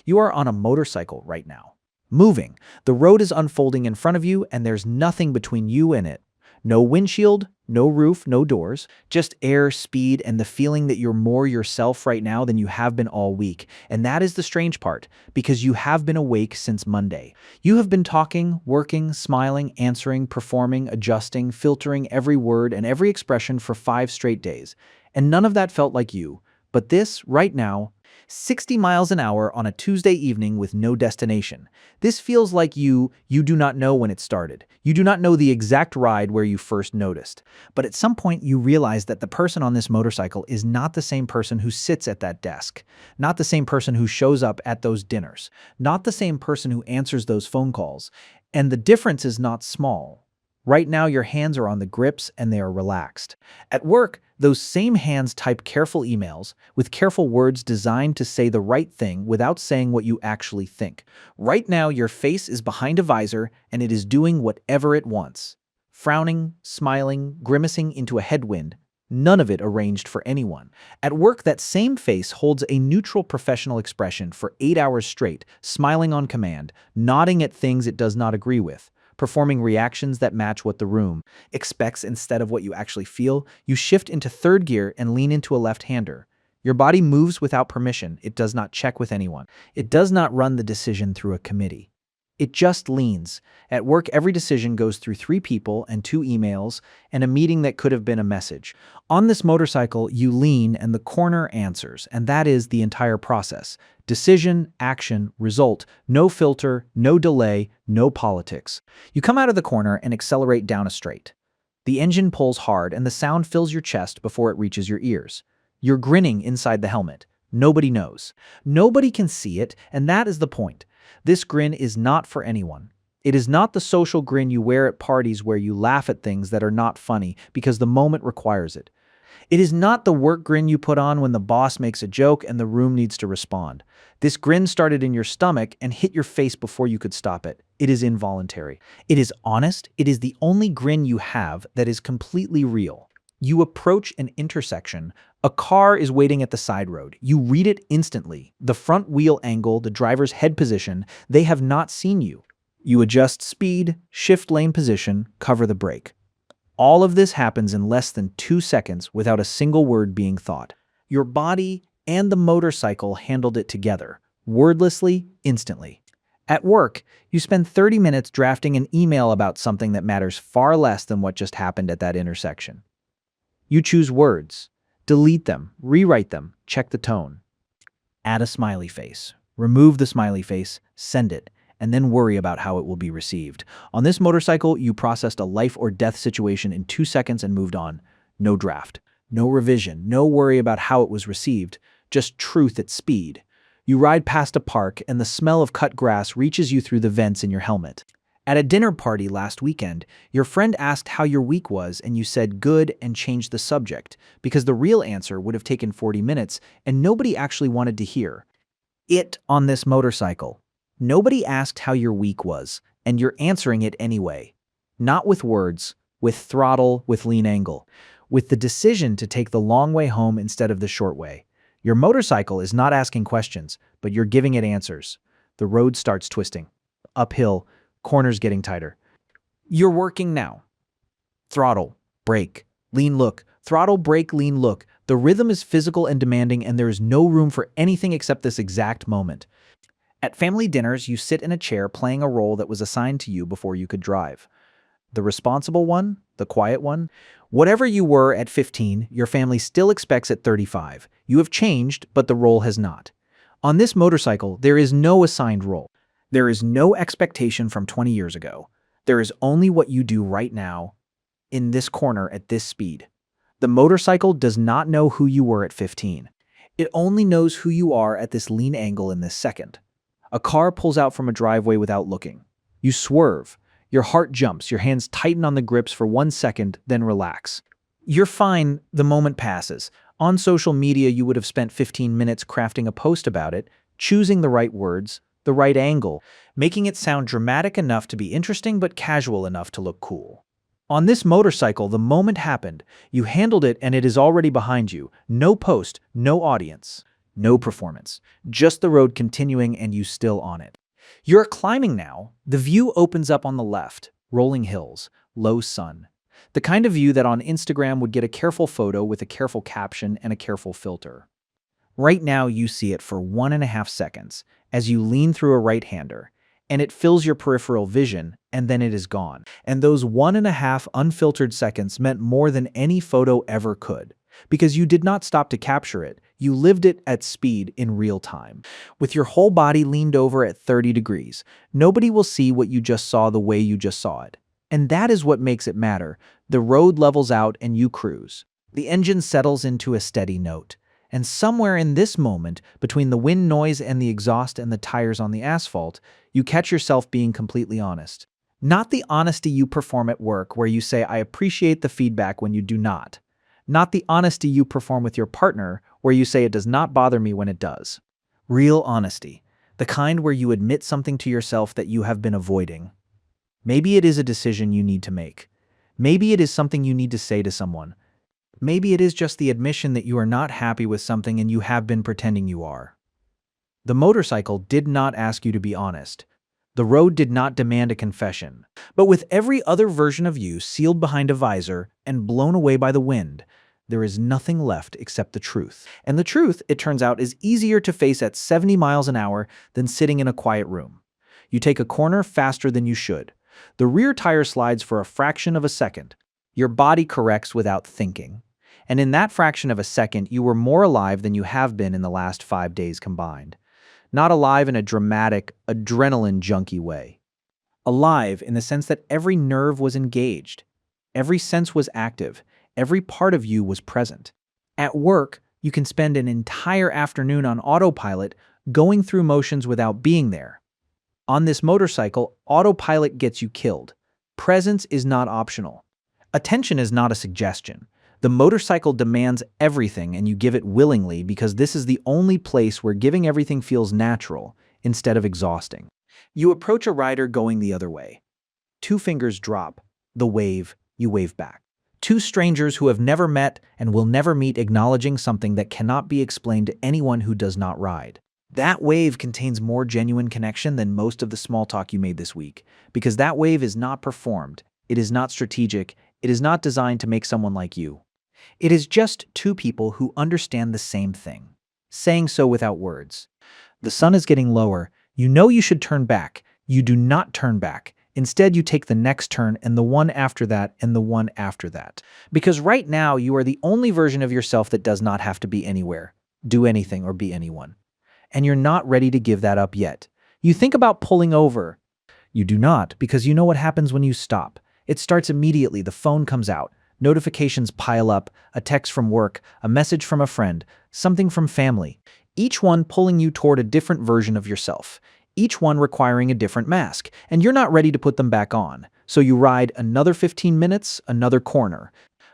You are on a motorcycle right now. Moving. The road is unfolding in front of you, and there's nothing between you and it. No windshield, no roof, no doors, just air, speed, and the feeling that you're more yourself right now than you have been all week. And that is the strange part, because you have been awake since Monday. You have been talking, working, smiling, answering, performing, adjusting, filtering every word and every expression for 5 straight days. And none of that felt like you. But this, right now, 60 miles an hour on a Tuesday evening with no destination. This feels like you do not know when it started. You do not know the exact ride where you first noticed. But at some point you realize that the person on this motorcycle is not the same person who sits at that desk, not the same person who shows up at those dinners, not the same person who answers those phone calls. And the difference is not small. Right now, your hands are on the grips and they are relaxed. At work, those same hands type careful emails with careful words designed to say the right thing without saying what you actually think. Right now, your face is behind a visor and it is doing whatever it wants. Frowning, smiling, grimacing into a headwind, none of it arranged for anyone. At work, that same face holds a neutral professional expression for 8 hours straight, smiling on command, nodding at things it does not agree with, performing reactions that match what the room expects instead of what you actually feel. You shift into third gear and lean into a left-hander. Your body moves without permission. It does not check with anyone. It does not run the decision through a committee. It just leans. At work, every decision goes through 3 people and 2 emails and a meeting that could have been a message. On this motorcycle, you lean and the corner answers, and that is the entire process. Decision, action, result, no filter, no delay, no politics. You come out of the corner and accelerate down a straight. The engine pulls hard and the sound fills your chest before it reaches your ears. You're grinning inside the helmet. Nobody knows. Nobody can see it, and that is the point. This grin is not for anyone. It is not the social grin you wear at parties where you laugh at things that are not funny because the moment requires it. It is not the work grin you put on when the boss makes a joke and the room needs to respond. This grin started in your stomach and hit your face before you could stop it. It is involuntary. It is honest. It is the only grin you have that is completely real. You approach an intersection. A car is waiting at the side road. You read it instantly. The front wheel angle, the driver's head position, they have not seen you. You adjust speed, shift lane position, cover the brake. All of this happens in less than 2 seconds without a single word being thought. Your body and the motorcycle handled it together, wordlessly, instantly. At work, you spend 30 minutes drafting an email about something that matters far less than what just happened at that intersection. You choose words, delete them, rewrite them, check the tone. Add a smiley face, remove the smiley face, send it, and then worry about how it will be received. On this motorcycle, you processed a life or death situation in 2 seconds and moved on. No draft, no revision, no worry about how it was received, just truth at speed. You ride past a park and the smell of cut grass reaches you through the vents in your helmet. At a dinner party last weekend, your friend asked how your week was and you said good and changed the subject because the real answer would have taken 40 minutes and nobody actually wanted to hear it on this motorcycle. Nobody asked how your week was, and you're answering it anyway. Not with words, with throttle, with lean angle, with the decision to take the long way home instead of the short way. Your motorcycle is not asking questions, but you're giving it answers. The road starts twisting. Uphill, corners getting tighter. You're working now. Throttle, brake, lean look. Throttle, brake, lean look. The rhythm is physical and demanding, and there is no room for anything except this exact moment. At family dinners, you sit in a chair playing a role that was assigned to you before you could drive. The responsible one, the quiet one. Whatever you were at 15, your family still expects at 35. You have changed, but the role has not. On this motorcycle, there is no assigned role. There is no expectation from 20 years ago. There is only what you do right now, in this corner at this speed. The motorcycle does not know who you were at 15. It only knows who you are at this lean angle in this second. A car pulls out from a driveway without looking. You swerve. Your heart jumps. Your hands tighten on the grips for 1 second, then relax. You're fine. The moment passes. On social media, you would have spent 15 minutes crafting a post about it, choosing the right words, the right angle, making it sound dramatic enough to be interesting but casual enough to look cool. On this motorcycle, the moment happened. You handled it and it is already behind you. No post, no audience. No performance. Just the road continuing and you still on it. You're climbing now. The view opens up on the left. Rolling hills. Low sun. The kind of view that on Instagram would get a careful photo with a careful caption and a careful filter. Right now you see it for 1.5 seconds as you lean through a right-hander, and it fills your peripheral vision, and then it is gone. And those 1.5 unfiltered seconds meant more than any photo ever could, because you did not stop to capture it, you lived it at speed in real time. With your whole body leaned over at 30 degrees, nobody will see what you just saw the way you just saw it. And that is what makes it matter. The road levels out and you cruise. The engine settles into a steady note. And somewhere in this moment, between the wind noise and the exhaust and the tires on the asphalt, you catch yourself being completely honest. Not the honesty you perform at work where you say, I appreciate the feedback when you do not. Not the honesty you perform with your partner where you say it does not bother me when it does. Real honesty. The kind where you admit something to yourself that you have been avoiding. Maybe it is a decision you need to make. Maybe it is something you need to say to someone. Maybe it is just the admission that you are not happy with something and you have been pretending you are. The motorcycle did not ask you to be honest. The road did not demand a confession. But with every other version of you sealed behind a visor and blown away by the wind, there is nothing left except the truth. And the truth, it turns out, is easier to face at 70 miles an hour than sitting in a quiet room. You take a corner faster than you should. The rear tire slides for a fraction of a second. Your body corrects without thinking. And in that fraction of a second, you were more alive than you have been in the last 5 days combined. Not alive in a dramatic, adrenaline junkie way. Alive in the sense that every nerve was engaged. Every sense was active. Every part of you was present. At work, you can spend an entire afternoon on autopilot going through motions without being there. On this motorcycle, autopilot gets you killed. Presence is not optional. Attention is not a suggestion. The motorcycle demands everything and you give it willingly because this is the only place where giving everything feels natural instead of exhausting. You approach a rider going the other way. 2 fingers drop. The wave, you wave back. 2 strangers who have never met and will never meet acknowledging something that cannot be explained to anyone who does not ride. That wave contains more genuine connection than most of the small talk you made this week, because that wave is not performed, it is not strategic, it is not designed to make someone like you. It is just 2 people who understand the same thing, saying so without words. The sun is getting lower. You know you should turn back. You do not turn back. Instead, you take the next turn and the one after that and the one after that. Because right now, you are the only version of yourself that does not have to be anywhere, do anything, or be anyone. And you're not ready to give that up yet. You think about pulling over. You do not, because you know what happens when you stop. It starts immediately. The phone comes out. Notifications pile up, a text from work, a message from a friend, something from family. Each one pulling you toward a different version of yourself. Each one requiring a different mask, and you're not ready to put them back on. So you ride another 15 minutes, another corner,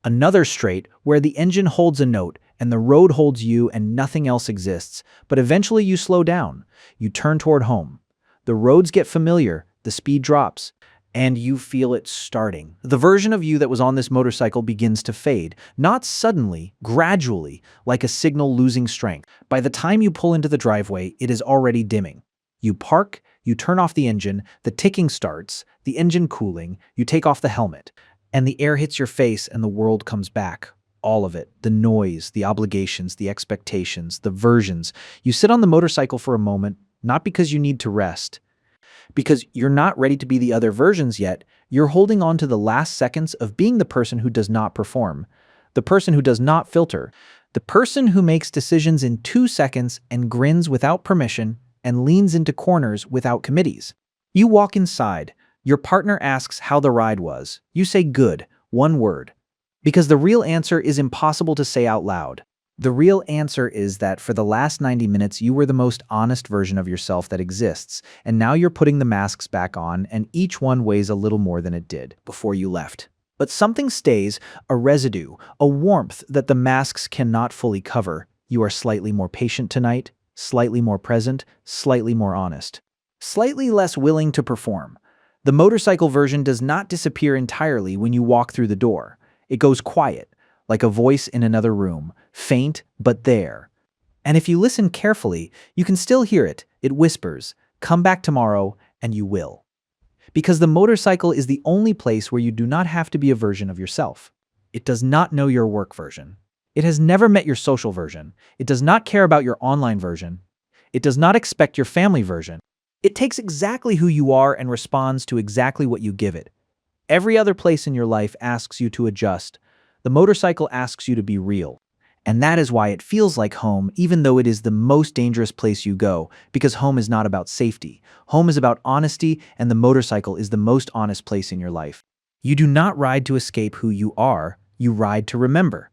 another straight where the engine holds a note and the road holds you and nothing else exists. But eventually you slow down. You turn toward home. The roads get familiar, the speed drops, and you feel it starting. The version of you that was on this motorcycle begins to fade, not suddenly, gradually, like a signal losing strength. By the time you pull into the driveway, it is already dimming. You park, you turn off the engine, the ticking starts, the engine cooling, you take off the helmet, and the air hits your face and the world comes back. All of it, the noise, the obligations, the expectations, the versions. You sit on the motorcycle for a moment, not because you need to rest, because you're not ready to be the other versions yet. You're holding on to the last seconds of being the person who does not perform, the person who does not filter, the person who makes decisions in 2 seconds and grins without permission and leans into corners without committees. You walk inside. Your partner asks how the ride was. You say good, 1 word. Because the real answer is impossible to say out loud. The real answer is that for the last 90 minutes, you were the most honest version of yourself that exists, and now you're putting the masks back on, and each one weighs a little more than it did before you left. But something stays, a residue, a warmth that the masks cannot fully cover. You are slightly more patient tonight, slightly more present, slightly more honest, slightly less willing to perform. The motorcycle version does not disappear entirely when you walk through the door. It goes quiet, like a voice in another room, faint but there. And if you listen carefully, you can still hear it. It whispers, "Come back tomorrow," and you will. Because the motorcycle is the only place where you do not have to be a version of yourself. It does not know your work version. It has never met your social version. It does not care about your online version. It does not expect your family version. It takes exactly who you are and responds to exactly what you give it. Every other place in your life asks you to adjust. The motorcycle asks you to be real. And that is why it feels like home, even though it is the most dangerous place you go, because home is not about safety. Home is about honesty, and the motorcycle is the most honest place in your life. You do not ride to escape who you are, you ride to remember.